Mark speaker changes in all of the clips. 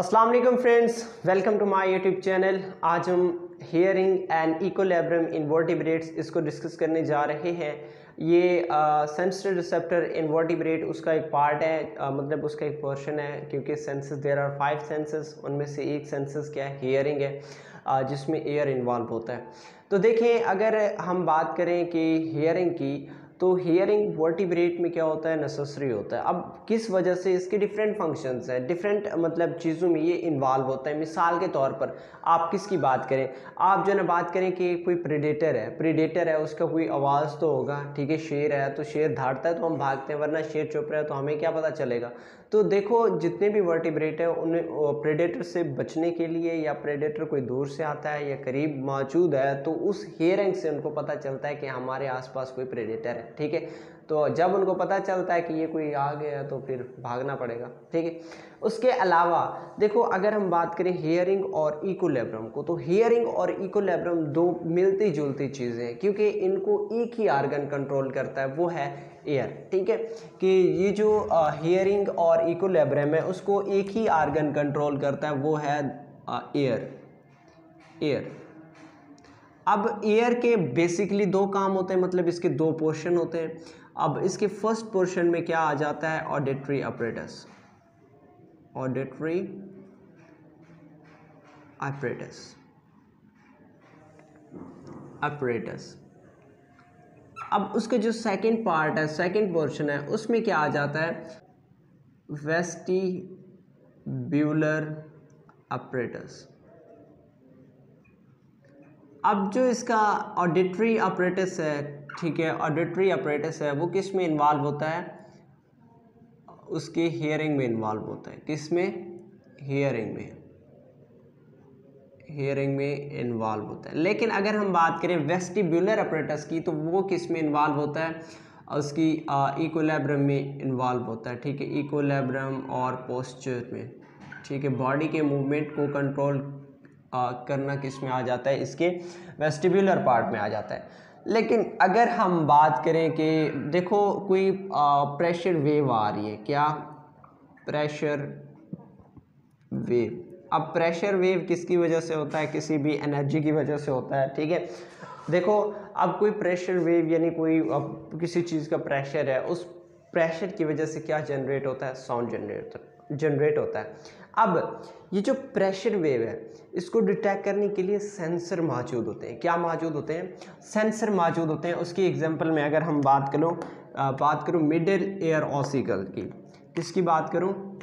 Speaker 1: अस्सलाम वालेकुम friends, welcome to my YouTube channel. आज हम hearing and equilibrium in vertebrates इसको डिस्कस करने जा रहे हैं। ये सेंसरी रिसेप्टर इन वर्टिब्रेट उसका एक पार्ट है, मतलब उसका एक पोर्शन है, क्योंकि सेंसेस देयर आर 5 सेंसेस, उनमें से एक सेंसेस क्या है, हियरिंग है, जिसमें एयर इन्वॉल्व होता है। तो देखें, अगर हम बात करें कि हियरिंग की, तो हियरिंग वर्टिब्रेट में क्या होता है, नेसेसरी होता है। अब किस वजह से, इसके डिफरेंट फंक्शंस हैं, डिफरेंट मतलब चीज़ों में ये इन्वॉल्व होता है। मिसाल के तौर पर आप किसकी बात करें, आप जो ना बात करें कि कोई प्रेडेटर है, उसका कोई आवाज़ तो होगा, ठीक है। शेर है तो शेर धाड़ता है तो हम भागते हैं, वरना शेर चुप रहा है तो हमें क्या पता चलेगा। तो देखो, जितने भी वर्टिब्रेट है उन्हें प्रेडेटर से बचने के लिए, या प्रेडेटर कोई दूर से आता है या करीब मौजूद है, तो उस हियरिंग से उनको पता चलता है कि हमारे आसपास कोई प्रेडेटर है, ठीक है। तो जब उनको पता चलता है कि ये कोई आ गया है तो फिर भागना पड़ेगा, ठीक है। उसके अलावा देखो, अगर हम बात करें हियरिंग और इक्विलिब्रियम को, तो हियरिंग और इक्विलिब्रियम दो मिलती जुलती चीज़ें हैं, क्योंकि इनको एक ही आर्गन कंट्रोल करता है, वो है एयर, ठीक है। कि ये जो हियरिंग और इक्विलिब्रियम है उसको एक ही आर्गन कंट्रोल करता है, वो है एयर। अब एयर के बेसिकली दो काम होते हैं, मतलब इसके दो पोर्शन होते हैं। अब इसके फर्स्ट पोर्शन में क्या आ जाता है, ऑडिटरी apparatus। अब उसके जो सेकंड पार्ट है, सेकंड पोर्शन है, उसमें क्या आ जाता है, वेस्टिब्यूलर apparatus। अब जो इसका ऑडिटरी apparatus है, ठीक है, ऑडिटरी apparatus है, वो किस में इन्वॉल्व होता है, उसके हियरिंग में इन्वॉल्व होता है। किस में, हियरिंग में इन्वॉल्व होता है। लेकिन अगर हम बात करें वेस्टिब्यूलर apparatus की, तो वो किस में इन्वॉल्व होता है, उसकी इक्विलिब्रियम में इन्वॉल्व होता है, ठीक है, इक्विलिब्रियम और पोस्चर में, ठीक है। बॉडी के मूवमेंट को कंट्रोल करना किस में आ जाता है, इसके वेस्टिब्यूलर पार्ट में आ जाता है। लेकिन अगर हम बात करें कि देखो कोई प्रेशर वेव आ रही है, क्या, प्रेशर वेव। अब प्रेशर वेव किसकी वजह से होता है, किसी भी एनर्जी की वजह से होता है, ठीक है। देखो, अब कोई प्रेशर वेव यानी कोई किसी चीज़ का प्रेशर है, उस प्रेशर की वजह से क्या जनरेट होता है, साउंड जनरेट होता है। अब ये जो प्रेशर वेव है, इसको डिटेक्ट करने के लिए सेंसर मौजूद होते हैं। क्या मौजूद होते हैं, सेंसर मौजूद होते हैं। उसकी एग्जांपल में अगर हम बात करूँ मिडिल एयर ऑसिकल की, किसकी बात करूँ,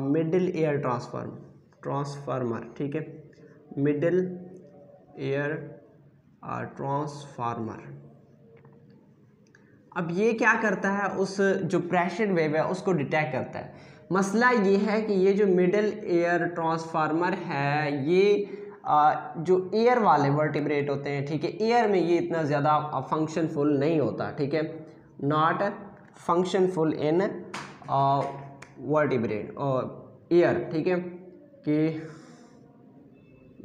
Speaker 1: मिडिल एयर ट्रांसफार्मर, ठीक है, मिडिल एयर ट्रांसफार्मर। अब ये क्या करता है, उस जो प्रेशर वेव है उसको डिटेक्ट करता है। मसला ये है कि ये जो मिडिल एयर ट्रांसफार्मर है, ये जो एयर वाले वर्टिब्रेट होते हैं, ठीक है, एयर में ये इतना ज़्यादा फंक्शनफुल नहीं होता, ठीक है, नॉट फंक्शनफुल इन वर्टिब्रेट और एयर, ठीक है, कि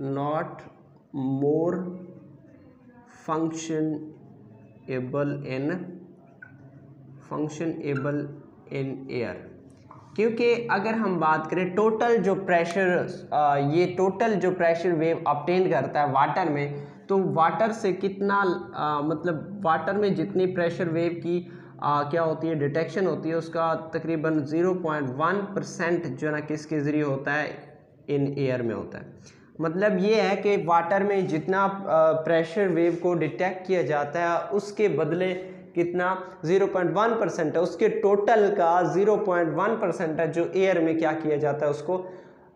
Speaker 1: not more functionable in air. क्योंकि अगर हम बात करें टोटल जो प्रेशर वेव ऑब्टेन करता है वाटर में, तो वाटर से कितना मतलब वाटर में जितनी प्रेशर वेव की क्या होती है, डिटेक्शन होती है, उसका तकरीबन 0.1% जो है ना किसके ज़रिए होता है, इन एयर में होता है। मतलब ये है कि वाटर में जितना प्रेशर वेव को डिटेक्ट किया जाता है, उसके बदले कितना 0.1% है, उसके टोटल का 0.1% है जो एयर में क्या किया जाता है, उसको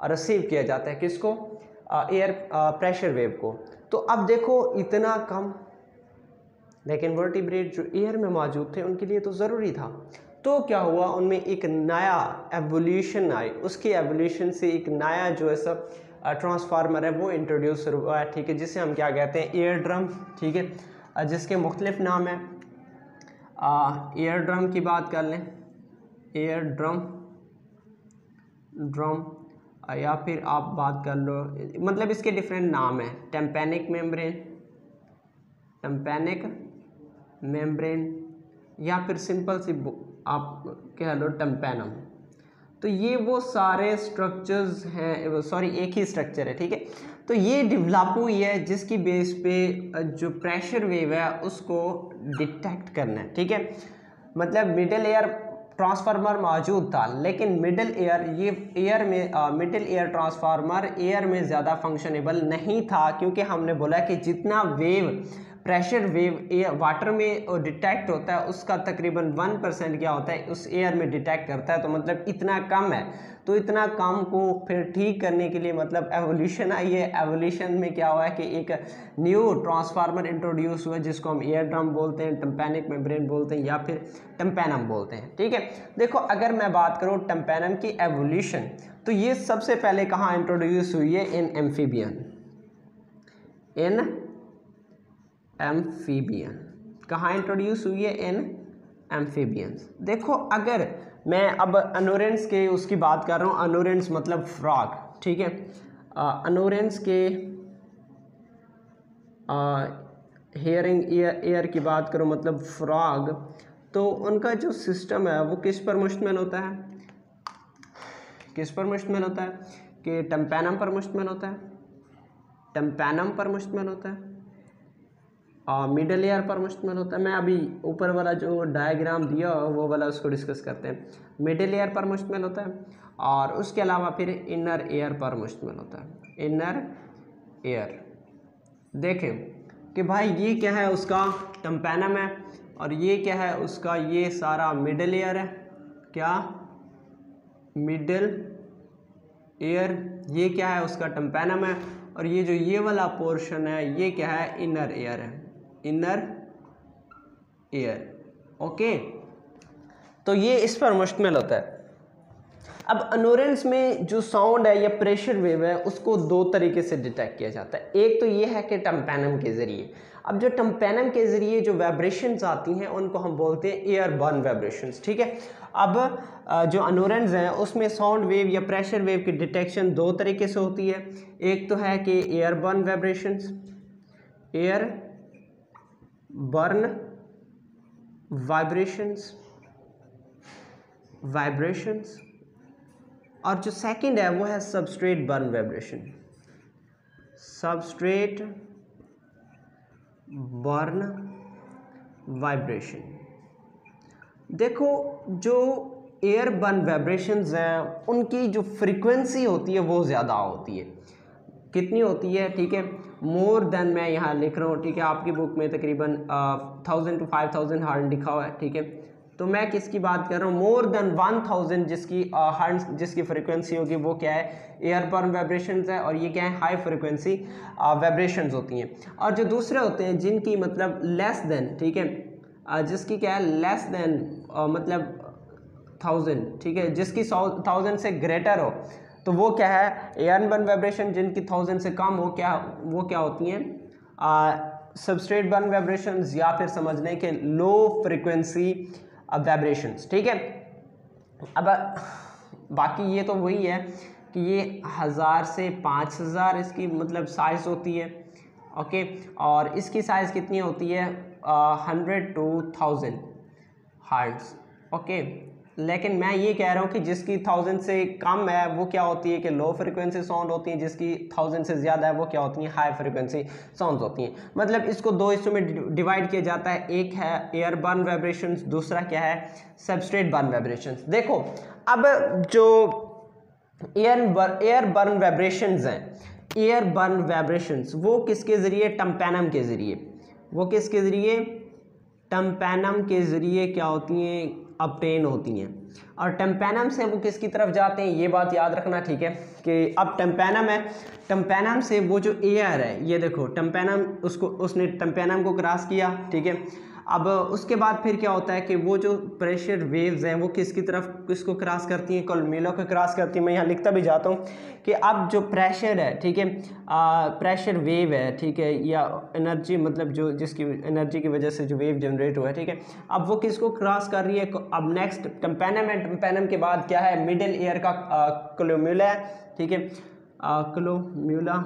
Speaker 1: रिसीव किया जाता है। किसको, एयर प्रेशर वेव को। तो अब देखो इतना कम, लेकिन वर्टिब्रेट जो एयर में मौजूद थे उनके लिए तो ज़रूरी था। तो क्या हुआ, उनमें एक नया एवोल्यूशन आई, उसकी एवोल्यूशन से एक नया जो है सब ट्रांसफार्मर है वो इंट्रोड्यूस हुआ है, ठीक है, जिसे हम क्या कहते हैं, एयर ड्रम, ठीक है, जिसके मुख्तलिफ नाम है। एयर ड्रम की बात कर लें, एयर ड्रम, या फिर आप बात कर लो, मतलब इसके डिफरेंट नाम है, टेम्पेनिक मेम्ब्रेन, या फिर सिंपल सी आप कह लो टेम्पेनम। तो ये वो सारे स्ट्रक्चर्स हैं, सॉरी एक ही स्ट्रक्चर है, ठीक है। तो ये डेवलप हुई है जिसकी बेस पे जो प्रेशर वेव है उसको डिटेक्ट करना है, ठीक है। मतलब मिडिल एयर ट्रांसफार्मर मौजूद था, लेकिन मिडिल एयर ये एयर में मिडिल एयर ट्रांसफार्मर एयर में ज़्यादा फंक्शनेबल नहीं था, क्योंकि हमने बोला कि जितना wave pressure wave air water में डिटेक्ट होता है उसका तकरीबन 1% क्या होता है उस एयर में डिटेक्ट करता है, तो मतलब इतना कम है। तो इतना कम को फिर ठीक करने के लिए मतलब एवोल्यूशन आई है। एवोल्यूशन में क्या हुआ है कि एक न्यू ट्रांसफार्मर इंट्रोड्यूस हुआ जिसको हम एयर ड्रम बोलते हैं, टिम्पैनिक मेम्ब्रेन बोलते हैं या फिर टिम्पैनम बोलते हैं, ठीक है। देखो अगर मैं बात करूँ टिम्पैनम की एवोल्यूशन, तो ये सबसे पहले कहाँ इंट्रोड्यूस हुई है? इन एम्फीबियन। एम्फीबियन कहाँ इंट्रोड्यूस हुई है? In amphibians. देखो अगर मैं अब अनोरेंस के उसकी बात कर रहा हूँ, अनोरेंस मतलब फ्रॉग, ठीक है। अनोरेंस के हेयरिंग एयर की बात करूँ मतलब फ्रॉग, तो उनका जो सिस्टम है वो किस पर मुश्तमिल होता है? किस पर मुश्तमिल होता है? कि टिम्पैनम पर मुश्तमिल होता है, टिम्पैनम पर मुश्तमिल होता है, मिडल एयर पर मुश्तमिल होता है। मैं अभी ऊपर वाला जो डायग्राम दिया वो वाला उसको डिस्कस करते हैं। मिडल एयर पर मुश्तमिल होता है और उसके अलावा फिर इनर एयर पर मुश्तमिल होता है, इनर एयर। देखें कि भाई ये क्या है? उसका टिम्पैनम है, और ये क्या है? उसका ये सारा मिडल एयर है। क्या? Middle air. ये क्या है? उसका टिम्पैनम है, और ये जो ये वाला पोर्शन है ये क्या है? इनर एयर है, इनर एयर। ओके, तो ये इस पर मुश्तमिल होता है। अब अनोरेंस में जो साउंड है या प्रेशर वेव है उसको दो तरीके से डिटेक्ट किया जाता है। एक तो ये है कि टिम्पैनम के ज़रिए। अब जो टिम्पैनम के ज़रिए जो वाइब्रेशंस आती हैं उनको हम बोलते हैं एयरबर्न वाइब्रेशंस, ठीक है। अब जो अनोरेंस हैं उसमें साउंड वेव या प्रेशर वेव की डिटेक्शन दो तरीके से होती है। एक तो है कि airborne vibrations, air burn vibrations, और जो सेकंड है वो है substrate burn vibration, substrate burn vibration. देखो जो एयर बर्न वाइब्रेशंस हैं उनकी जो फ्रीक्वेंसी होती है वो ज़्यादा होती है। कितनी होती है? ठीक है, मोर देन, मैं यहाँ लिख रहा हूँ, ठीक है। आपकी बुक में तकरीबन 1000 to 5000 हर्ट्ज लिखा हुआ है, ठीक है। तो मैं किसकी बात कर रहा हूँ? मोर देन 1000 जिसकी हर्ट्ज जिसकी फ्रीक्वेंसी होगी वो क्या है? एयर बर्न वाइब्रेशंस है, और ये क्या है? हाई फ्रीक्वेंसी वाइब्रेशंस होती हैं। और जो दूसरे होते हैं जिनकी मतलब लेस देन, ठीक है, जिसकी क्या है? लेस देन मतलब 1000, ठीक है, जिसकी 1000 से ग्रेटर हो, तो वो क्या है? Air burn vibration. जिनकी 1000 से कम हो, वो क्या होती हैं? सबस्ट्रेट बर्न वाइब्रेशंस, या फिर समझ लें कि लो फ्रीक्वेंसी वाइब्रेशंस, ठीक है। अब बाकी ये तो वही है कि ये 1000 से 5000 इसकी मतलब साइज़ होती है, ओके। और इसकी साइज़ कितनी होती है? 100 to 1000 हर्ट्ज, ओके। लेकिन मैं ये कह रहा हूँ कि जिसकी 1000 से कम है वो क्या होती है? कि लो फ्रिक्वेंसी साउंड होती है। जिसकी 1000 से ज़्यादा है वो क्या होती हैं? हाई फ्रिक्वेंसी साउंड होती हैं। मतलब इसको दो हिस्सों में डिवाइड किया जाता है। एक है एयर बर्न वाइब्रेशंस, दूसरा क्या है? Substrate burn vibrations. देखो अब जो एयर बर्न वाइब्रेशंस हैं, एयर बर्न वाइब्रेशंस वो किसके ज़रिए? टिम्पैनम के ज़रिए। वो किसके ज़रिए? टिम्पैनम के ज़रिए क्या होती हैं? ऑब्टेन होती हैं। और टिम्पैनम से वो किसकी तरफ जाते हैं? ये बात याद रखना, ठीक है, कि अब टिम्पैनम है, टिम्पैनम से वो जो एयर है, ये देखो टिम्पैनम, उसने टिम्पैनम को क्रॉस किया, ठीक है। अब उसके बाद फिर क्या होता है कि वो जो प्रेशर वेव्स हैं वो किसको क्रॉस करती हैं? कोलुमेला को क्रॉस करती हैं। मैं यहाँ लिखता भी जाता हूँ कि अब जो प्रेशर है, ठीक है, प्रेशर वेव है, ठीक है, या एनर्जी मतलब जो जिसकी एनर्जी की वजह से जो वेव जनरेट हुआ है, ठीक है, अब वो किसको क्रॉस कर रही है? अब नेक्स्ट टिम्पैनम है। टिम्पैनम के बाद क्या है? मिडिल एयर का कोलुमेला है, ठीक है, कोलुमेला,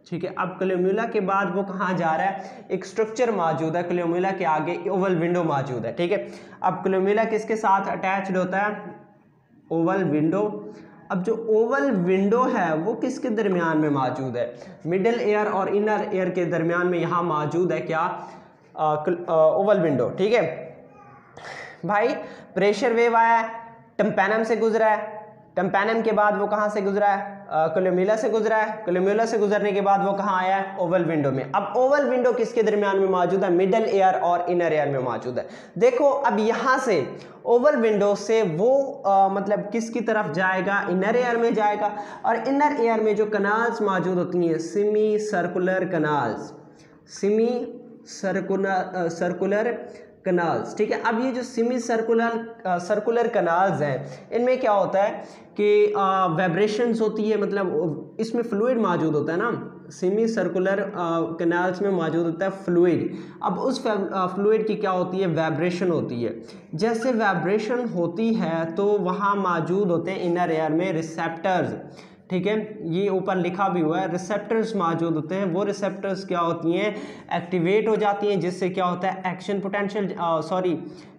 Speaker 1: ठीक है। अब कोलुमेला के बाद वो कहाँ जा रहा है? एक स्ट्रक्चर मौजूद है कोलुमेला के आगे, ओवल विंडो मौजूद है, ठीक है। अब कोलुमेला किसके साथ अटैच्ड होता है? Oval window. अब जो ओवल विंडो है वो किसके दरमियान में मौजूद है? मिडल एयर और इनर एयर के दरमियान में यहाँ मौजूद है क्या? Oval window. ठीक है भाई, प्रेशर वेव आया है, टिम्पैनम से गुजरा है, टिम्पैनम के बाद वो कहाँ से गुजरा है? कोलोम्यूला से गुजरा है, कोलोम्यूला से गुजरने के बाद वो कहाँ आया है? ओवल विंडो में। अब ओवल विंडो किसके दरमियान में मौजूद है? मिडल एयर और इनर एयर में मौजूद है। देखो अब यहाँ से ओवल विंडो से वो मतलब किसकी तरफ जाएगा? इनर एयर में जाएगा। और इनर एयर में जो कनाल्स मौजूद होती हैं, semi circular canals, semi circular canals. ठीक है, अब ये जो सेमी सर्कुलर कनाल्स हैं, इनमें क्या होता है कि वाइब्रेशंस होती है, मतलब इसमें फ्लूइड मौजूद होता है ना, सेमी सर्कुलर कनाल्स में मौजूद होता है फ्लूइड। अब उस फ्लूइड की क्या होती है? वाइब्रेशन होती है। जैसे वाइब्रेशन होती है तो वहाँ मौजूद होते हैं इनर एयर में रिसेप्टर्स। ठीक है, ये ऊपर लिखा भी हुआ है, रिसेप्टर्स मौजूद होते हैं। वो रिसेप्टर्स क्या होती हैं? एक्टिवेट हो जाती हैं, जिससे क्या होता है? एक्शन पोटेंशियल,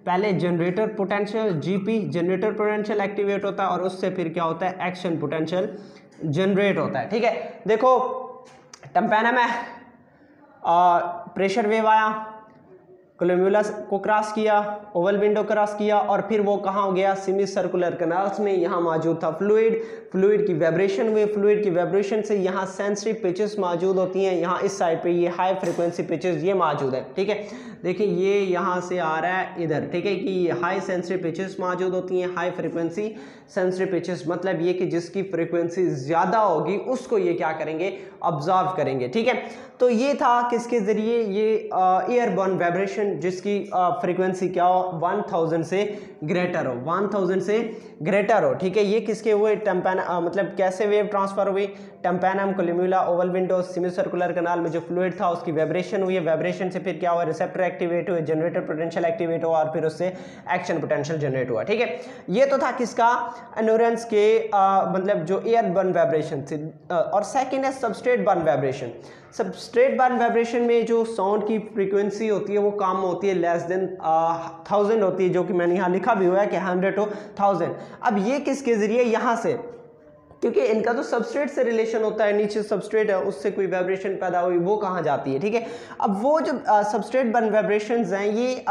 Speaker 1: पहले generator potential GP, generator potential activate होता है और उससे फिर क्या होता है? एक्शन पोटेंशियल जनरेट होता है। ठीक है, देखो टिम्पैनम है, प्रेशर वेव आया, कोलोम्यूला को क्रॉस किया, ओवल विंडो क्रॉस किया और फिर वो कहाँ हो गया? सेमी सर्कुलर कनाल्स में। यहाँ मौजूद था फ्लूइड, फ्लूइड की वाइब्रेशन हुई, फ्लूइड की वाइब्रेशन से यहाँ सेंसरी पिचेस मौजूद होती हैं। यहाँ इस साइड पे ये हाई फ्रिक्वेंसी पिचेस ये मौजूद है। ठीक है, देखिए ये यहाँ से आ रहा है इधर। ठीक है, कि ये हाई सेंसरी पिचेस मौजूद होती हैं, हाई फ्रिक्वेंसी सेंसरी पिचेस, मतलब ये कि जिसकी फ्रिक्वेंसी ज़्यादा होगी उसको ये क्या करेंगे? ऑब्जर्व करेंगे। ठीक है, तो ये था किसके ज़रिए? ये एयरबर्न वाइब्रेशन, जिसकी फ्रीक्वेंसी क्या हो? 1000 से ग्रेटर हो, 1000 से ग्रेटर हो। ठीक है, ये किसके हुए? मतलब कैसे वेव ट्रांसफर हुई? Tympanum, columella, oval window, semi circular canal में जो फ्लूइड था उसकी वाइब्रेशन हुई है, वाइब्रेशन से फिर क्या हुआ? रिसेप्टर एक्टिवेट हुए, जनरेटर पोटेंशियल एक्टिवेट हुआ और फिर उससे एक्शन पोटेंशियल जनरेट हुआ। ठीक है, ये तो था किसका? एनोरेंस के मतलब जो एयरबर्न वाइब्रेशन थी। और सेकेंड है substrate burn vibration. Substrate burn vibration में जो साउंड की फ्रीक्वेंसी होती है वो कम होती है, लेस देन 1000 होती है, जो कि मैंने यहाँ लिखा भी हुआ है कि 100 to 1000। अब ये किसके जरिए? यहाँ से, क्योंकि इनका तो सबस्ट्रेट से रिलेशन होता है, नीचे सबस्ट्रेट है, उससे कोई वाइब्रेशन पैदा हुई वो कहाँ जाती है? ठीक है, अब वो जो सबस्ट्रेट बर्न वाइब्रेशंस हैं ये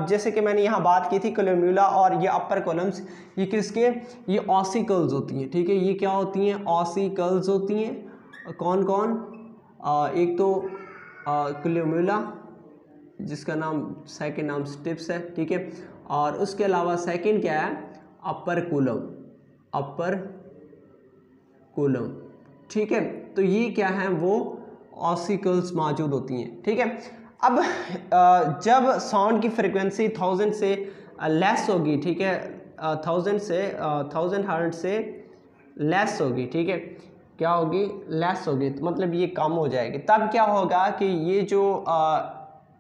Speaker 1: जैसे कि मैंने यहाँ बात की थी कोलोम्यूला और ये अपर कॉलम्स, ये किसके? ये ऑसिकल्स होती हैं। ठीक है, ये क्या होती हैं? ऑसिकल्स होती हैं। कौन कौन? एक तो कोलोम्यूला, जिसका नाम सेकंड नाम स्टिप्स है। ठीक है, और उसके अलावा सेकंड क्या है? अपर कूलम, अपर कूलम। ठीक है, तो ये क्या है? वो ऑसिकल्स मौजूद होती हैं। ठीक है, अब जब साउंड की फ्रिक्वेंसी 1000 से लेस होगी, ठीक है, 1000 हर्ट्ज से लेस होगी, ठीक है, क्या होगी? लेस होगी, तो मतलब ये कम हो जाएगी। तब क्या होगा कि ये जो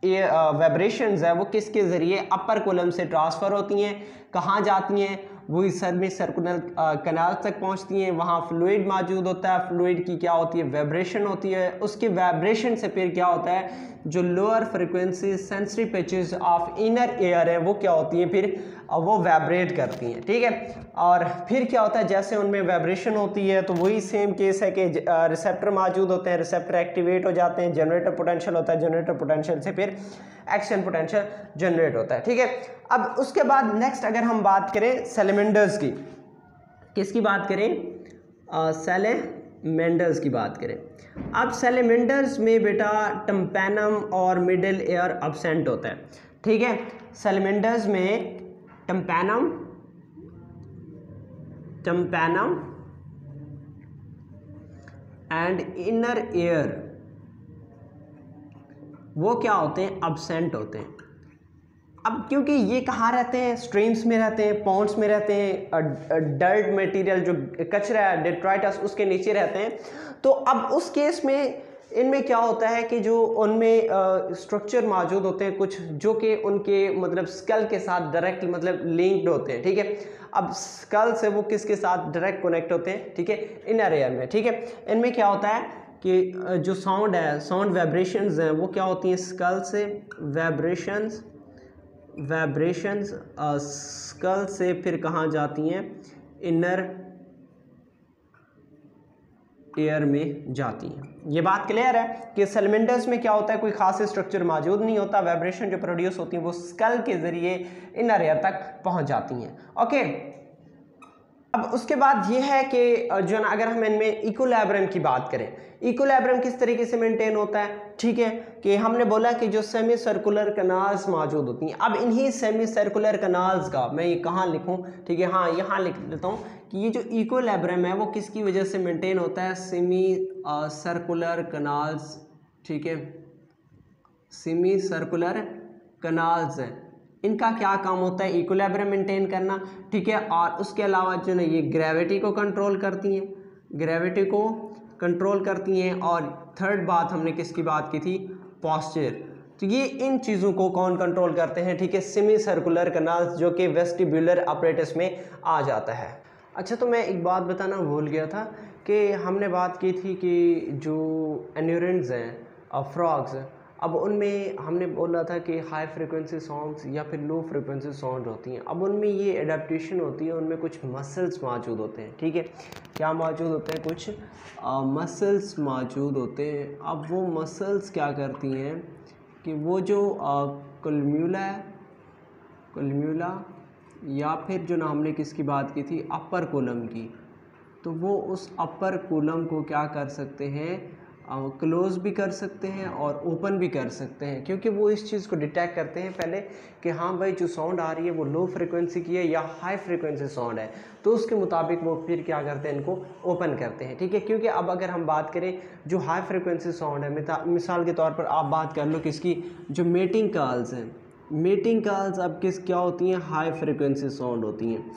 Speaker 1: ये वाइब्रेशंस है वो किसके ज़रिए? अपर कॉलम से ट्रांसफ़र होती हैं। कहाँ जाती हैं? वही सर में सर्कुलर कनाल तक पहुंचती हैं। वहाँ फ्लूइड मौजूद होता है, फ्लूइड की क्या होती है? वाइब्रेशन होती है। उसके वाइब्रेशन से फिर क्या होता है? जो lower frequency sensory pitches of inner air है वो क्या होती हैं? फिर वो वाइब्रेट करती हैं। ठीक है, और फिर क्या होता है? जैसे उनमें वाइब्रेशन होती है तो वही सेम केस है कि रिसेप्टर मौजूद होते हैं, रिसेप्टर एक्टिवेट हो जाते हैं, जनरेटर पोटेंशियल होता है, जनरेटर पोटेंशियल से फिर एक्शन पोटेंशियल जनरेट होता है। ठीक है, अब उसके बाद नेक्स्ट अगर हम बात करें सैलमेंडर्स की, किसकी बात करें? सैलमेंडर्स की बात करें। अब सैलमेंडर्स में बेटा टिम्पैनम और मिडिल एयर अब्सेंट होता है। ठीक है, सैलमेंडर्स में टिम्पैनम एंड इनर एयर वो क्या होते हैं? अब्सेंट होते हैं। अब क्योंकि ये कहाँ रहते हैं? स्ट्रीम्स में रहते हैं, पॉन्ड्स में रहते हैं, डर्ट मटेरियल जो कचरा है, डेट्राइटस, उसके नीचे रहते हैं। तो अब उस केस में इनमें क्या होता है कि जो उनमें स्ट्रक्चर मौजूद होते हैं कुछ, जो कि उनके मतलब स्कल के साथ डायरेक्ट मतलब लिंक्ड होते हैं। ठीक है, अब स्कल से वो किसके साथ डायरेक्ट कनेक्ट होते हैं? ठीक है, इनर एयर में। ठीक है, इनमें क्या होता है कि जो साउंड है, साउंड वाइब्रेशंस हैं वो क्या होती हैं? स्कल से वाइब्रेशंस स्कल से फिर कहाँ जाती हैं? इनर एयर में जाती हैं। ये बात क्लियर है कि सैलमेंडर्स में क्या होता है, कोई खास स्ट्रक्चर मौजूद नहीं होता, वाइब्रेशन जो प्रोड्यूस होती है वो स्कल के जरिए इनर एयर तक पहुंच जाती हैं। ओके, अब उसके बाद ये है कि जो है ना, अगर हम इनमें इक्विलिब्रियम की बात करें, इक्विलिब्रियम किस तरीके से मेंटेन होता है, ठीक है, कि हमने बोला कि जो सेमी सर्कुलर कनाल्स मौजूद होती हैं। अब इन्हीं सेमी सर्कुलर कनाल्स का मैं ये कहाँ लिखूं, ठीक है, हाँ यहाँ लिख देता हूँ कि ये जो इक्विलिब्रियम है वो किसकी वजह से मेंटेन होता है, सेमी सर्कुलर कनाल्स, ठीक है, सेमी सर्कुलर कनाल्स है, इनका क्या काम होता है, इक्विलिब्रियम मेंटेन करना, ठीक है। और उसके अलावा जो है ये ग्रेविटी को कंट्रोल करती हैं, ग्रेविटी को कंट्रोल करती हैं। और थर्ड बात हमने किसकी बात की थी, पॉस्चर, तो ये इन चीज़ों को कौन कंट्रोल करते हैं, ठीक है, सेमी सर्कुलर कनाल्स, जो कि वेस्टिब्यूलर अपरेटस में आ जाता है। अच्छा, तो मैं एक बात बताना भूल गया था कि हमने बात की थी कि जो एन्यूरेंस हैं, फ्रॉग्स, अब उनमें हमने बोला था कि हाई फ्रिक्वेंसी साउंड्स या फिर लो फ्रिक्वेंसी साउंड होती हैं। अब उनमें ये एडेप्टेशन होती है, उनमें कुछ मसल्स मौजूद होते हैं, ठीक है, क्या मौजूद होते हैं, कुछ मसल्स मौजूद होते हैं। अब वो मसल्स क्या करती हैं कि वो जो कलम्यूला है, कलम्यूला, या फिर जो ना हमने किसकी बात की थी, अपर कोलम की, तो वो उस अपर कोलम को क्या कर सकते हैं, क्लोज भी कर सकते हैं और ओपन भी कर सकते हैं, क्योंकि वो इस चीज़ को डिटेक्ट करते हैं पहले कि हाँ भाई जो साउंड आ रही है वो लो फ्रिक्वेंसी की है या हाई फ्रिक्वेंसी साउंड है, तो उसके मुताबिक वो फिर क्या करते हैं, इनको ओपन करते हैं, ठीक है। क्योंकि अब अगर हम बात करें जो हाई फ्रिक्वेंसी साउंड है, मिसाल के तौर पर आप बात कर लो किसकी, जो मेटिंग कॉल्स हैं, मेटिंग कॉल्स अब क्या होती हैं, हाई फ्रिक्वेंसी साउंड होती हैं,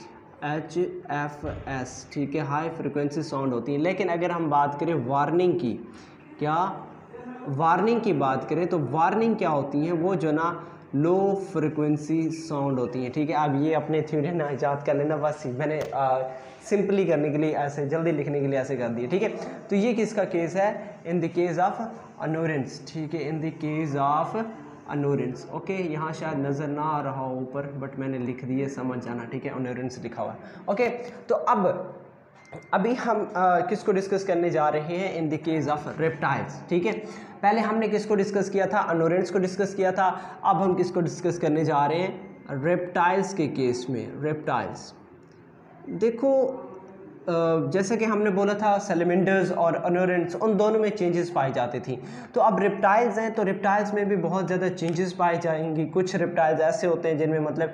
Speaker 1: HFS, ठीक है, हाई फ्रिक्वेंसी साउंड होती है। लेकिन अगर हम बात करें वार्निंग की, क्या वार्निंग की बात करें, तो वार्निंग क्या होती है, वो जो ना लो फ्रिक्वेंसी साउंड होती है, ठीक है। अब ये अपने थ्योरी ना इजाद कर लेना, बस मैंने सिंपली करने के लिए ऐसे, जल्दी लिखने के लिए ऐसे कर दिए, ठीक है। तो ये किसका केस है, इन द केस ऑफ अनोरेंस, ठीक है, इन द केस ऑफ अनोरेंस। ओके, यहाँ शायद नज़र ना आ रहा हो ऊपर, बट मैंने लिख दिए, समझ जाना, ठीक है, अनोरेंस लिखा हुआ है। ओके, तो अब अभी हम किसको डिस्कस करने जा रहे हैं, इन द केस ऑफ रेप्टाइल्स, ठीक है। पहले हमने किसको डिस्कस किया था, अनोरेंस को डिस्कस किया था। अब हम किसको डिस्कस करने जा रहे हैं, रेप्टाइल्स के केस में। रेप्टाइल्स देखो, जैसे कि हमने बोला था सैलमेंडर्स और अनोरेंस, उन दोनों में चेंजेस पाई जाती थी। तो अब रेप्टाइल्स हैं, तो रेप्टाइल्स में भी बहुत ज़्यादा चेंजेस पाई जाएंगी। कुछ रेप्टाइल्स ऐसे होते हैं जिनमें मतलब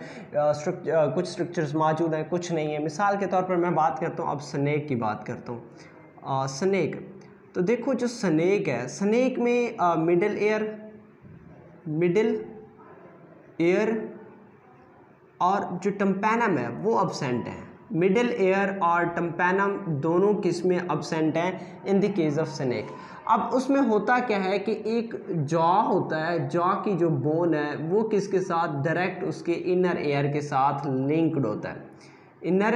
Speaker 1: कुछ स्ट्रक्चर्स मौजूद हैं, कुछ नहीं है। मिसाल के तौर पर मैं बात करता हूँ, अब स्नेक की बात करता हूँ। स्नेक, तो देखो जो स्नेक है, स्नेक में मिडिल एयर और जो टम्पैनम है वो अब्सेंट है। मिडिल एयर और टम्पैनम दोनों किस्में अब्सेंट हैं इन द केस ऑफ स्नेक। अब उसमें होता क्या है कि एक जॉ होता है, जॉ की जो बोन है वो किसके साथ, डायरेक्ट उसके इनर एयर के साथ लिंक्ड होता है, इनर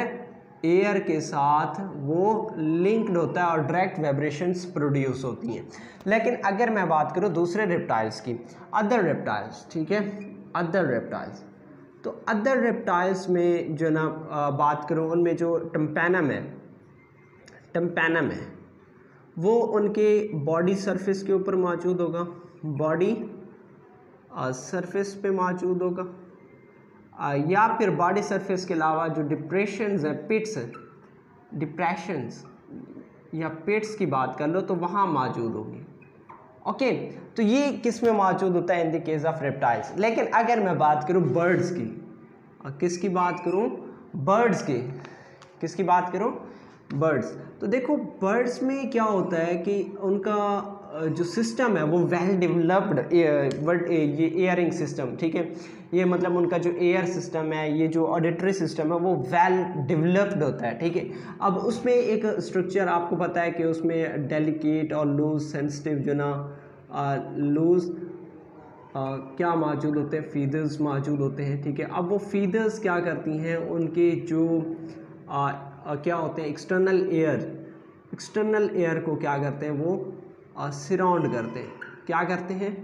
Speaker 1: एयर के साथ वो लिंक्ड होता है और डायरेक्ट वाइब्रेशंस प्रोड्यूस होती हैं। लेकिन अगर मैं बात करूँ दूसरे रेप्टाइल्स की, अदर रेप्टाइल्स, ठीक है, अदर रेप्टाइल्स, तो अदर रेप्टाइल्स में जो ना बात करूँ, उनमें जो टम्पैनम है वो उनके बॉडी सरफेस के ऊपर मौजूद होगा, बॉडी सरफेस पे मौजूद होगा, या फिर बॉडी सरफेस के अलावा जो डिप्रेशंस है, पिट्स, डिप्रेशंस या पिट्स की बात कर लो तो वहाँ मौजूद होगी। ओके, तो ये किस में मौजूद होता है, in the case of reptiles. लेकिन अगर मैं बात करूँ बर्ड्स की, किसकी बात करूँ, बर्ड्स की, किसकी बात करूँ, बर्ड्स, तो देखो बर्ड्स में क्या होता है कि उनका जो सिस्टम है वो वेल डेवलप्ड, ये एयरिंग सिस्टम, ठीक है, ये मतलब उनका जो एयर सिस्टम है, ये जो ऑडिटरी सिस्टम है वो वेल डेवलप्ड होता है, ठीक है। अब उसमें एक स्ट्रक्चर आपको पता है कि उसमें डेलिकेट और लूज सेंसिटिव जो ना लूज क्या मौजूद होते हैं, फीदर्स मौजूद होते हैं, ठीक है। अब वो फीदर्स क्या करती हैं, उनके जो क्या होते हैं, एक्सटर्नल एयर को क्या करते हैं, वो सराउंड करते हैं, क्या करते हैं,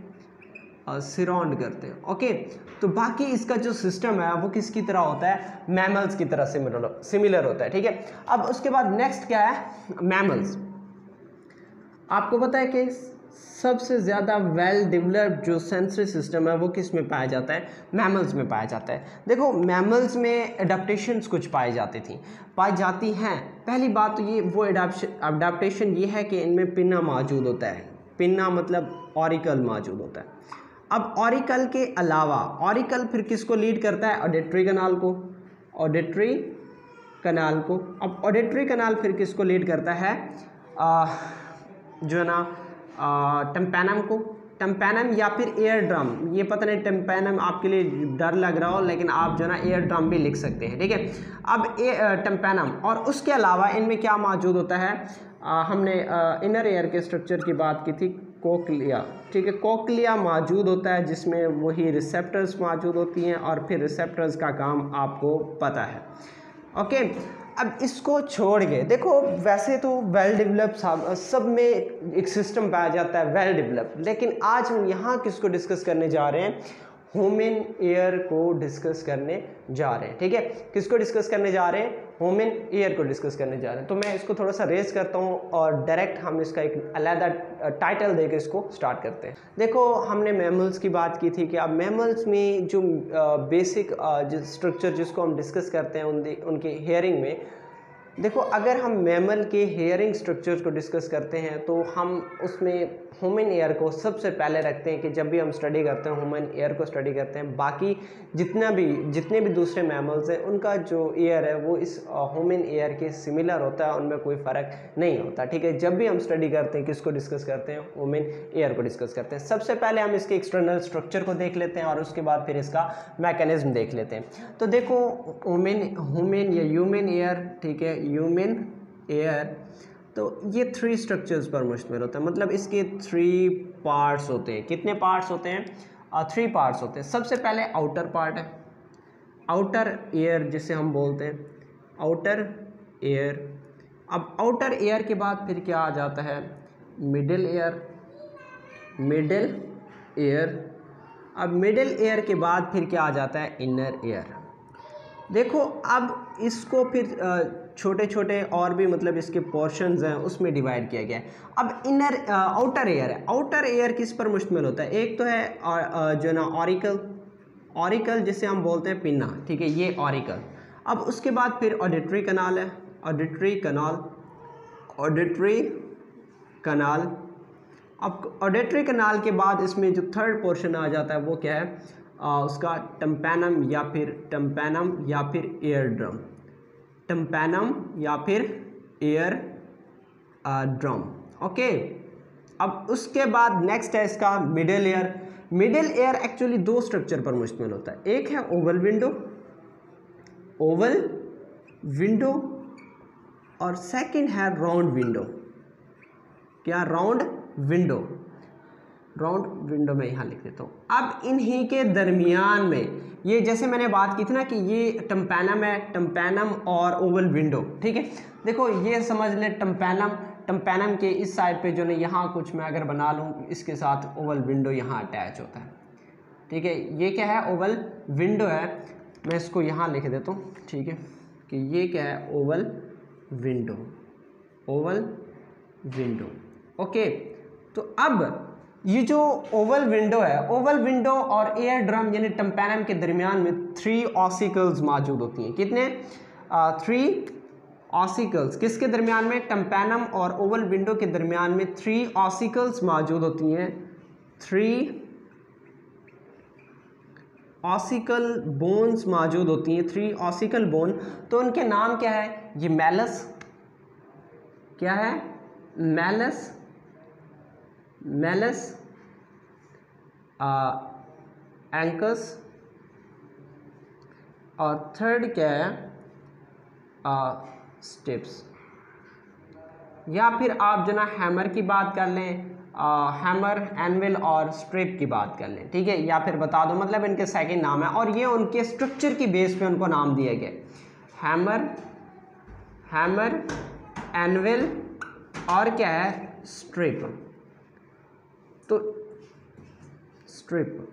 Speaker 1: सराउंड करते हैं। ओके, तो बाकी इसका जो सिस्टम है वो किसकी तरह होता है, मैमल्स की तरह सिमिलर होता है। ठीक है, अब उसके बाद नेक्स्ट क्या है, मैमल्स। आपको पता है कि सबसे ज़्यादा वेल डेवलप्ड जो सेंसरी सिस्टम है वो किस में पाया जाता है, मैमल्स में पाया जाता है। देखो मैमल्स में एडाप्टेशंस कुछ पाई जाती हैं। पहली बात तो ये वो एडाप्टेशन ये है कि इनमें पिन्ना मौजूद होता है। पिन्ना मतलब ऑरिकल मौजूद होता है। अब ऑरिकल के अलावा ऑरिकल फिर किसको लीड करता है, ऑडिटरी कनाल को, ऑडिटरी कनाल को। अब ऑडिटरी कनाल फिर किसको लीड करता है, जो है ना टिम्पैनम को, टिम्पैनम या फिर एयर ड्रम। ये पता नहीं टिम्पैनम आपके लिए डर लग रहा हो, लेकिन आप जो है ना एयर ड्रम भी लिख सकते हैं। ठीक है, अब टिम्पैनम और उसके अलावा इनमें क्या मौजूद होता है, हमने इनर एयर के स्ट्रक्चर की बात की थी, कोक्लिया। ठीक है, कोक्लिया मौजूद होता है जिसमें वही रिसेप्टर्स मौजूद होती हैं और फिर रिसेप्टर्स का काम आपको पता है। ओके, अब इसको छोड़ के देखो, वैसे तो वेल डेवलप सब में एक सिस्टम पाया जाता है वेल डेवलप, लेकिन आज हम यहाँ किसको डिस्कस करने जा रहे हैं, ह्यूमन एयर को डिस्कस करने जा रहे हैं। ठीक है, किसको डिस्कस करने जा रहे हैं, ह्यूमन एयर को डिस्कस करने जा रहे हैं। तो मैं इसको थोड़ा सा रेस करता हूँ और डायरेक्ट हम इसका एक अलग टाइटल देकर इसको स्टार्ट करते हैं। देखो हमने मैमल्स की बात की थी कि अब मैमल्स में जो बेसिक स्ट्रक्चर जिसको हम डिस्कस करते हैं उनके हेयरिंग में, देखो अगर हम मैमल के हेयरिंग स्ट्रक्चर्स को डिस्कस करते हैं तो हम उसमें ह्यूमन एयर को सबसे पहले रखते हैं कि जब भी हम स्टडी करते हैं ह्यूमन एयर को स्टडी करते हैं। बाकी जितने भी दूसरे मैमल्स हैं उनका जो एयर है वो इस ह्यूमन एयर के सिमिलर होता है, उनमें कोई फ़र्क नहीं होता। ठीक है, जब भी हम स्टडी करते हैं किसको डिस्कस करते हैं, ह्यूमन एयर को डिस्कस करते हैं। सबसे पहले हम इसके एक्सटर्नल स्ट्रक्चर को देख लेते हैं और उसके बाद फिर इसका मैकेनिज्म देख लेते हैं। तो देखो ह्यूमन या ह्यूमन एयर, ठीक है, ह्यूमन एयर, तो ये 3 स्ट्रक्चर्स पर मुश्तमिल होता है, मतलब इसके 3 पार्ट्स होते हैं। कितने पार्ट्स होते हैं, 3 पार्ट्स होते हैं। सबसे पहले आउटर पार्ट है, आउटर एयर जिसे हम बोलते हैं आउटर एयर। अब आउटर एयर के बाद फिर क्या आ जाता है, मिडिल एयर, मिडिल एयर। अब मिडिल एयर के बाद फिर क्या आ जाता है, इनर एयर। देखो अब इसको फिर छोटे छोटे और भी मतलब इसके पोर्शंस हैं उसमें डिवाइड किया गया है। अब इनर आउटर एयर है, आउटर एयर किस पर मुश्तमिल होता है, एक तो है जो ना ऑरिकल, ऑरिकल जिसे हम बोलते हैं पिन्ना। ठीक है, ये ऑरिकल। अब उसके बाद फिर ऑडिटरी कनाल है, ऑडिटरी कनाल, ऑडिटरी कनाल। अब ऑडिटरी कनाल के बाद इसमें जो थर्ड पोर्शन आ जाता है वो क्या है, उसका टिम्पैनम या फिर एयर ड्रम, टिम्पैनम या फिर एयर ड्रम। ओके, अब उसके बाद नेक्स्ट है इसका middle air. Middle air actually 2 structure पर मुश्तमिल होता है, एक है ओवल विंडो, ओवल विंडो, और सेकंड है राउंड विंडो। क्या, राउंड विंडो, राउंड विंडो में यहाँ लिख देता हूँ। अब इन्हीं के दरमियान में ये जैसे मैंने बात की थी ना कि ये टिम्पैनम है, टिम्पैनम और ओवल विंडो। ठीक है, देखो ये समझ ले टिम्पैनम के इस साइड पे जो ना यहाँ कुछ मैं अगर बना लूँ, इसके साथ ओवल विंडो यहाँ अटैच होता है। ठीक है, ये क्या है, ओवल विंडो है। मैं इसको यहाँ लिख देता हूँ, ठीक है, कि ये क्या है, Oval window, Oval window. Okay, तो अब ये जो ओवल विंडो है, ओवल विंडो और एयर ड्रम यानी टिम्पैनम के दरमियान में 3 ऑसिकल्स मौजूद होती हैं। कितने, 3 ऑसिकल्स। किसके दरमियान में, टिम्पैनम और ओवल विंडो के दरमियान में 3 ऑसिकल्स मौजूद होती हैं, 3 ऑसिकल बोन्स मौजूद होती हैं, 3 ऑसिकल बोन। तो उनके नाम क्या है, ये मैलस, क्या है, मैलस, मैलस, एंकस, और थर्ड क्या है, स्टेप्स। या फिर आप जो ना हैमर की बात कर लें, हैमर, एनविल और स्ट्रिप की बात कर लें। ठीक है, या फिर बता दो, मतलब इनके सेकंड नाम है और ये उनके स्ट्रक्चर की बेस पे उनको नाम दिए गए, हैमर, हैमर, एनविल और क्या है, स्ट्रिप। तो स्ट्रिप।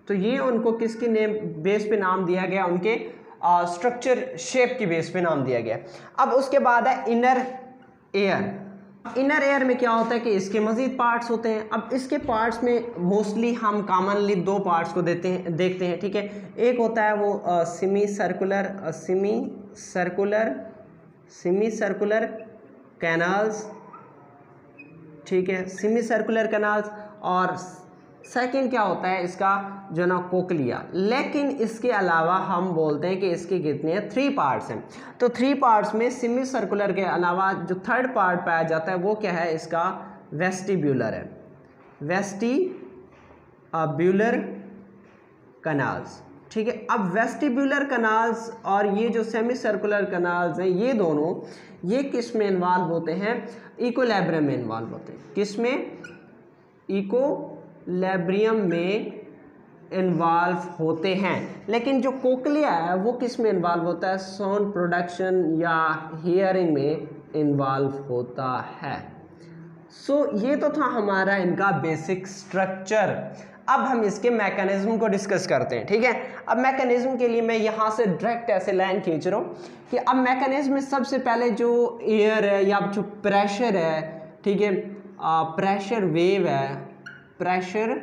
Speaker 1: तो ये उनको किसके नेम बेस पे नाम दिया गया, उनके स्ट्रक्चर शेप की बेस पे नाम दिया गया। अब उसके बाद है इनर एयर। इनर एयर में क्या होता है कि इसके मज़ीद पार्ट्स होते हैं। अब इसके पार्ट्स में मोस्टली हम कॉमनली दो पार्ट्स को देखते हैं, ठीक है। एक होता है वो सेमी सर्कुलर कैनाल्स, ठीक है, सेमी सर्कुलर कैनाल्स। और सेकंड क्या होता है इसका जो ना कोक्लिया। लेकिन इसके अलावा हम बोलते हैं कि इसके कितने हैं, 3 पार्ट्स हैं। तो 3 पार्ट्स में सेमी सर्कुलर के अलावा जो थर्ड पार्ट पाया जाता है वो क्या है, इसका वेस्टिब्यूलर है, वेस्टिब्यूलर कैनाल्स, ठीक है। अब वेस्टिब्यूलर कैनाल्स और ये जो सेमी सर्कुलर कैनाल्स हैं ये दोनों ये किस में इन्वॉल्व होते हैं, इक्विलिब्रियम में इन्वॉल्व होते हैं। किस में, इक्विलिब्रियम में इन्वॉल्व होते हैं। लेकिन जो कोक्लिया है वो किस में इन्वॉल्व होता है, साउंड प्रोडक्शन या हियरिंग में इन्वॉल्व होता है। सो ये तो था हमारा इनका बेसिक स्ट्रक्चर। अब हम इसके मैकेनिज्म को डिस्कस करते हैं, ठीक है। अब मैकेनिज्म के लिए मैं यहाँ से डायरेक्ट ऐसे लाइन खींच रहा हूँ कि अब मैकेनिज्म में सबसे पहले जो एयर है या जो प्रेशर है, ठीक है, प्रेशर वेव है, प्रेशर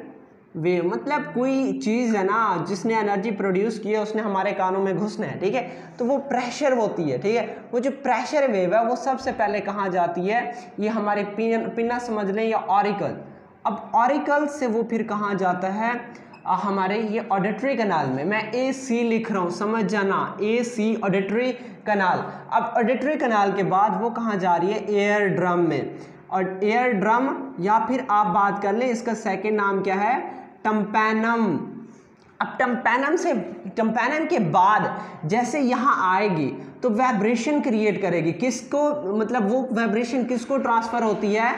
Speaker 1: वेव मतलब कोई चीज़ है ना जिसने एनर्जी प्रोड्यूस की है उसने हमारे कानों में घुसना है, ठीक है, तो वो प्रेशर होती है, ठीक है। वो जो प्रेशर वेव है वो सबसे पहले कहाँ जाती है, ये हमारे पिन्ना समझ लें या ऑरिकल। अब ऑरिकल से वो फिर कहाँ जाता है, हमारे ये ऑडिटरी कैनाल में। मैं AC लिख रहा हूँ, समझ जाना, AC ऑडिटरी कैनाल। अब ऑडिटरी कैनाल के बाद वो कहाँ जा रही है, एयर ड्रम में। और एयर ड्रम या फिर आप बात कर लें इसका सेकंड नाम क्या है, टम्पैनम। अब टम्पैनम के बाद जैसे यहाँ आएगी तो वाइब्रेशन क्रिएट करेगी, किसको, मतलब वो वाइब्रेशन किसको ट्रांसफ़र होती है,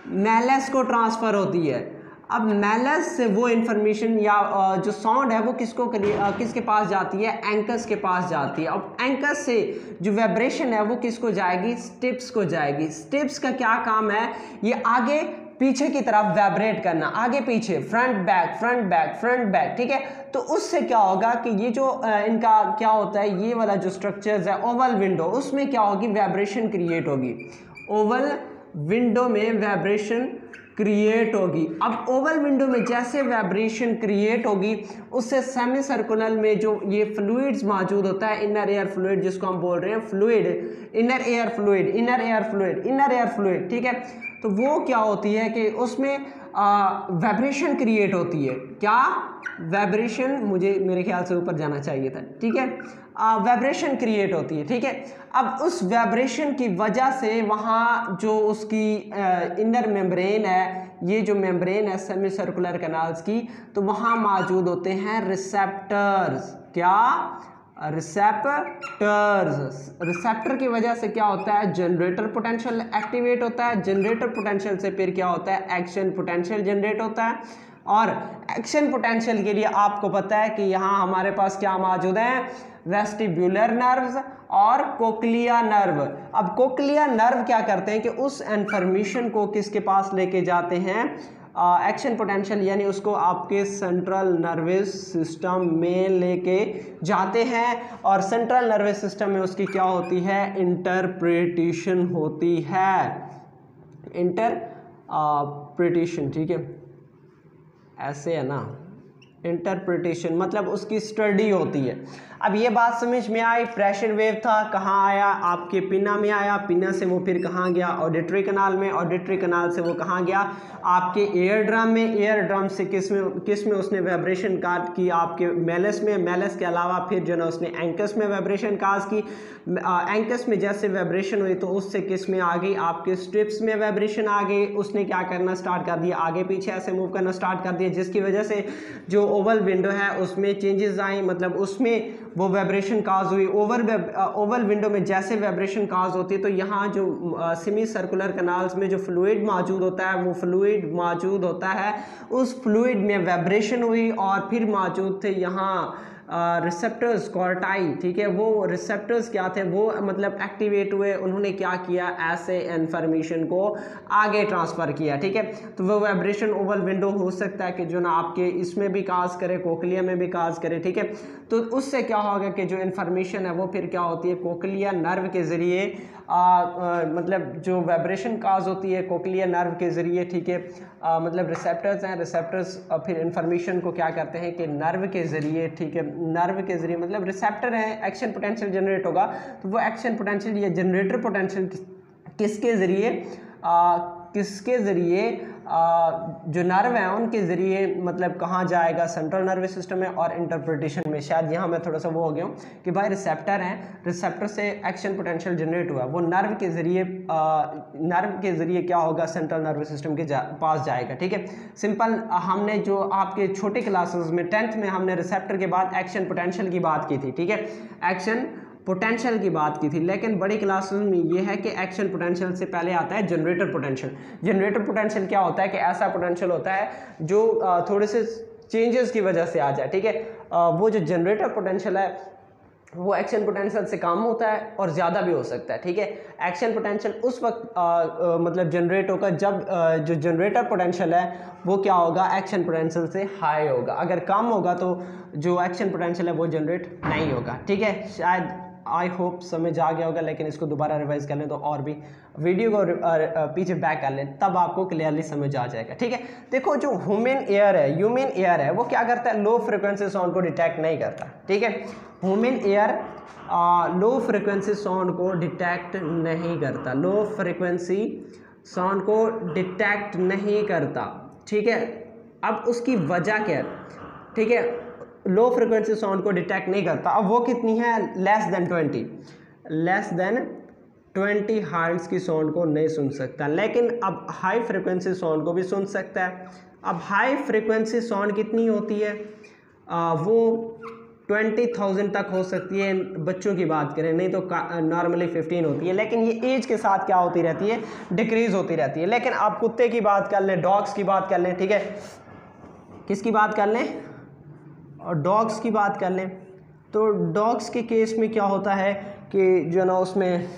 Speaker 1: मैलस को ट्रांसफ़र होती है। अब मैलस से वो इन्फॉर्मेशन या जो साउंड है वो किसके पास जाती है, एंकस के पास जाती है। अब एंकस से जो वाइब्रेशन है वो किसको जाएगी, स्टिप्स को जाएगी। स्टिप्स का क्या काम है, ये आगे पीछे की तरफ वाइब्रेट करना, आगे पीछे, फ्रंट बैक, ठीक है। तो उससे क्या होगा कि ये जो इनका क्या होता है, ये वाला जो स्ट्रक्चर्स है ओवल विंडो, उसमें क्या होगी, वाइब्रेशन क्रिएट होगी, ओवल विंडो में वाइब्रेशन क्रिएट होगी। अब ओवल विंडो में जैसे वाइब्रेशन क्रिएट होगी उससे सेमी सर्कुलर में जो ये फ्लूइड्स मौजूद होता है, इनर एयर फ्लूइड जिसको हम बोल रहे हैं फ्लूइड, इनर एयर फ्लूइड, ठीक है। तो वो क्या होती है कि उसमें वाइब्रेशन क्रिएट होती है। क्या वाइब्रेशन, मुझे मेरे ख्याल से ऊपर जाना चाहिए था, ठीक है, वाइब्रेशन क्रिएट होती है, ठीक है। अब उस वाइब्रेशन की वजह से वहाँ जो उसकी इनर मेम्ब्रेन है, ये जो मेम्ब्रेन है सेमी सर्कुलर कैनाल्स की, तो वहाँ मौजूद होते हैं रिसेप्टर्स। क्या, रिसेप्टर की वजह से क्या होता है, जनरेटर पोटेंशियल एक्टिवेट होता है। जनरेटर पोटेंशियल से फिर क्या होता है, एक्शन पोटेंशियल जनरेट होता है। और एक्शन पोटेंशियल के लिए आपको पता है कि यहाँ हमारे पास क्या मौजूद है, वेस्टिब्यूलर नर्व्स और कोक्लिया नर्व। अब कोक्लिया नर्व क्या करते हैं कि उस इंफॉर्मेशन को किसके पास लेके जाते हैं, एक्शन पोटेंशियल, यानी उसको आपके सेंट्रल नर्वस सिस्टम में लेके जाते हैं। और सेंट्रल नर्वस सिस्टम में उसकी क्या होती है, इंटरप्रिटेशन होती है, इंटरप्रिटेशन, ठीक है, ऐसे है ना, इंटरप्रिटेशन मतलब उसकी स्टडी होती है। अब ये बात समझ में आई, प्रेशर वेव था, कहाँ आया, आपके पिन्ना में आया, पिन्ना से वो फिर कहाँ गया, ऑडिटरी कैनाल में, ऑडिटरी कैनाल से वो कहाँ गया, आपके एयर ड्रम में, एयर ड्रम से किस में उसने वाइब्रेशन काज की, आपके मेलस में, मेलस के अलावा फिर जो ना उसने एंकस में वाइब्रेशन काज की। एंकस में जैसे वाइब्रेशन हुई तो उससे किस में आ गई, आपके स्ट्रिप्स में वाइब्रेशन आ गई, उसने क्या करना स्टार्ट कर दिया, आगे पीछे ऐसे मूव करना स्टार्ट कर दिया, जिसकी वजह से जो ओवल विंडो है उसमें चेंजेस आई, मतलब उसमें वो वाइब्रेशन काज हुई। ओवल विंडो में जैसे वाइब्रेशन काज होती है तो यहाँ जो सेमी सर्कुलर कैनाल्स में जो फ्लूइड मौजूद होता है, वो फ्लूइड मौजूद होता है, उस फ्लूइड में वाइब्रेशन हुई और फिर मौजूद थे यहाँ रिसेप्टर्स कॉर्टाई, ठीक है, वो रिसेप्टर्स क्या थे, वो मतलब एक्टिवेट हुए, उन्होंने क्या किया, ऐसे इन्फॉर्मेशन को आगे ट्रांसफ़र किया, ठीक है। तो वो वाइब्रेशन ओवल विंडो हो सकता है कि जो ना आपके इसमें भी काज करे, कोक्लिया में भी काज करे, ठीक है। तो उससे क्या होगा कि जो इन्फॉर्मेशन है वो फिर क्या होती है, कोक्लिया नर्व के ज़रिए मतलब जो वाइब्रेशन काज होती है कोक्लिया नर्व के ज़रिए, ठीक है। मतलब रिसेप्टर्स हैं, रिसेप्टर्स फिर इन्फॉर्मेशन को क्या करते हैं कि नर्व के ज़रिए, ठीक है, नर्व के ज़रिए मतलब रिसेप्टर है, एक्शन पोटेंशियल जनरेट होगा, तो वो एक्शन पोटेंशियल या जनरेटर पोटेंशियल किसके ज़रिए जो नर्व हैं उनके ज़रिए मतलब कहाँ जाएगा, सेंट्रल नर्वस सिस्टम में और इंटरप्रिटेशन में। शायद यहाँ मैं थोड़ा सा वो हो गया हूँ कि भाई रिसेप्टर हैं, रिसेप्टर से एक्शन पोटेंशियल जनरेट हुआ, वो नर्व के ज़रिए क्या होगा, सेंट्रल नर्वस सिस्टम के पास जाएगा, ठीक है। सिंपल, हमने जो आपके छोटे क्लासेस में 10th में हमने रिसेप्टर के बाद एक्शन पोटेंशियल की बात की थी, ठीक है, एक्शन पोटेंशियल की बात की थी, लेकिन बड़ी क्लासेस में ये है कि एक्शन पोटेंशियल से पहले आता है जनरेटर पोटेंशियल। जनरेटर पोटेंशियल क्या होता है कि ऐसा पोटेंशियल होता है जो थोड़े से चेंजेस की वजह से आ जाए, ठीक है। वो जो जनरेटर पोटेंशियल है वो एक्शन पोटेंशियल से कम होता है और ज़्यादा भी हो सकता है, ठीक है। एक्शन पोटेंशियल उस वक्त मतलब जनरेट होगा जब जो जनरेटर पोटेंशियल है वो क्या होगा, एक्शन पोटेंशियल से हाई होगा। अगर कम होगा तो जो एक्शन पोटेंशियल है वो जनरेट नहीं होगा, ठीक है। शायद आई होप समझ आ गया होगा, लेकिन इसको दोबारा रिवाइज कर लें तो और भी वीडियो को पीछे बैक कर लें, तब आपको क्लियरली समझ आ जाएगा, ठीक है। देखो जो ह्यूमन एयर है वो क्या करता है, लो फ्रिक्वेंसी साउंड को डिटेक्ट नहीं करता, ठीक है। Human air low frequency sound को डिटेक्ट नहीं करता, लो फ्रिक्वेंसी साउंड को डिटेक्ट नहीं करता, ठीक है। अब उसकी वजह क्या है, ठीक है, लो फ्रिक्वेंसी साउंड को डिटेक्ट नहीं करता। अब वो कितनी है, लेस देन 20 हर्ट्ज की साउंड को नहीं सुन सकता, लेकिन अब हाई फ्रिक्वेंसी साउंड को भी सुन सकता है। अब हाई फ्रिक्वेंसी साउंड कितनी होती है, वो 20,000 तक हो सकती है, बच्चों की बात करें, नहीं तो नॉर्मली 15 होती है, लेकिन ये एज के साथ क्या होती रहती है, डिक्रीज होती रहती है। लेकिन आप कुत्ते की बात कर लें, डॉग्स की बात कर लें, ठीक है, किसकी बात कर लें, और डॉग्स की बात कर लें, तो डॉग्स के केस में क्या होता है कि जो ना उसमें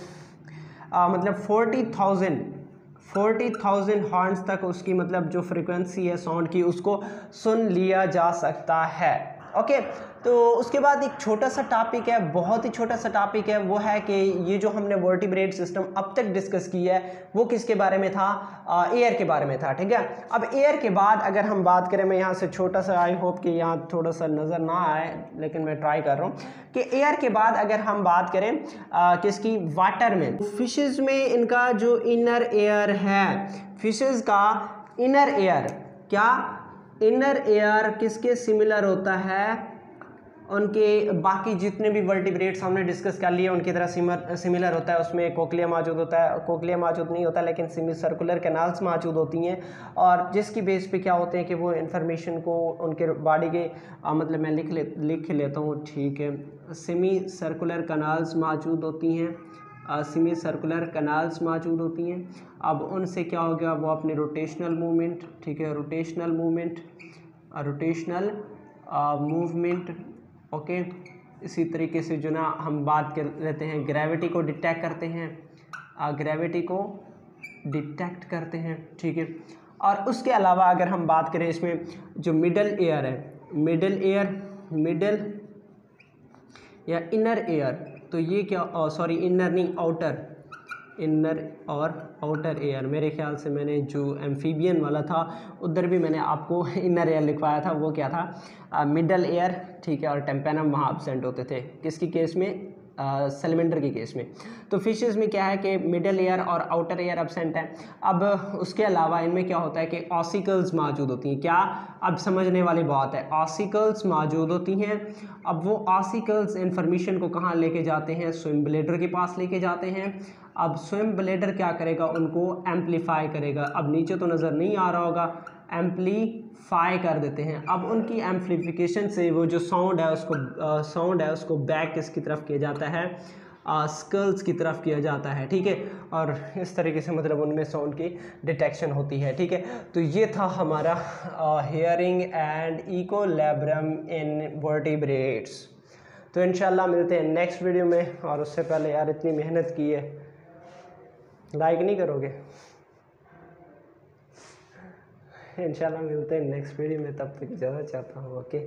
Speaker 1: मतलब 40,000 हॉर्न्स तक उसकी मतलब जो फ्रीक्वेंसी है साउंड की उसको सुन लिया जा सकता है, ओके। तो उसके बाद एक छोटा सा टॉपिक है, बहुत ही छोटा सा टॉपिक है, वो है कि ये जो हमने वर्टिब्रेट सिस्टम अब तक डिस्कस की है वो किसके बारे में था, एयर के बारे में था, ठीक है। अब एयर के बाद अगर हम बात करें, मैं यहाँ से छोटा सा, आई होप कि यहाँ थोड़ा सा नज़र ना आए, लेकिन मैं ट्राई कर रहा हूँ कि एयर के बाद अगर हम बात करें किसकी, वाटर में, फिशेज़ में इनका जो इनर एयर है, फिशेज़ का इनर एयर, क्या इनर एयर किसके सिमिलर होता है, उनके बाकी जितने भी वर्टिब्रेट्स हमने डिस्कस कर लिए उनकी तरह सिमिलर होता है। उसमें कोक्लिया मौजूद होता है, कोक्लिया मौजूद नहीं होता, लेकिन सेमी सर्कुलर कैनाल्स मौजूद होती हैं, और जिसकी बेस पे क्या होते हैं कि वो इन्फॉर्मेशन को उनके बॉडी के मतलब मैं लिख लेता हूँ, ठीक है, सेमी सर्कुलर कैनाल्स मौजूद होती हैं, सेमी सर्कुलर कैनाल्स मौजूद होती हैं। अब उनसे क्या हो गया, वो अपने रोटेशनल मूवमेंट, ठीक है, रोटेशनल मूवमेंट, ओके। इसी तरीके से जो ना हम बात कर लेते हैं, ग्रेविटी को डिटेक्ट करते हैं, ठीक है। और उसके अलावा अगर हम बात करें इसमें जो मिडल एयर है, मिडल या इनर एयर, तो ये क्या, सॉरी इनर नहीं, इनर और आउटर एयर, मेरे ख्याल से मैंने जो एम्फीबियन वाला था उधर भी मैंने आपको इनर एयर लिखवाया था, वो क्या था, मिडल एयर, ठीक है, और टेम्पेनम वहाँ एब्सेंट होते थे, किसकी केस में, सैलमेंडर के केस में। तो फिशेस में क्या है कि मिडल एयर और आउटर एयर एब्सेंट है। अब उसके अलावा इनमें क्या होता है कि ऑसिकल्स मौजूद होती हैं, क्या, अब समझने वाली बात है, ऑसिकल्स मौजूद होती हैं। अब वो ऑसिकल्स इंफॉर्मेशन को कहाँ लेके जाते हैं, स्विम ब्लेडर के पास लेके जाते हैं। अब स्विम ब्लेडर क्या करेगा, उनको एम्पलीफाई करेगा, अब नीचे तो नज़र नहीं आ रहा होगा, एम्पलीफाई कर देते हैं। अब उनकी एम्पलीफिकेशन से वो जो साउंड है उसको बैक किसकी तरफ किया जाता है, स्कल्स की तरफ किया जाता है, ठीक है, और इस तरीके से मतलब उनमें साउंड की डिटेक्शन होती है, ठीक है। तो ये था हमारा hearing and equilibrium in vertebrates. तो इंशाल्लाह मिलते हैं नेक्स्ट वीडियो में, और उससे पहले यार इतनी मेहनत की है, लाइक नहीं करोगे? इंशाल्लाह मिलते हैं नेक्स्ट वीडियो में, तब तक इजाज़त चाहता हूँ, ओके।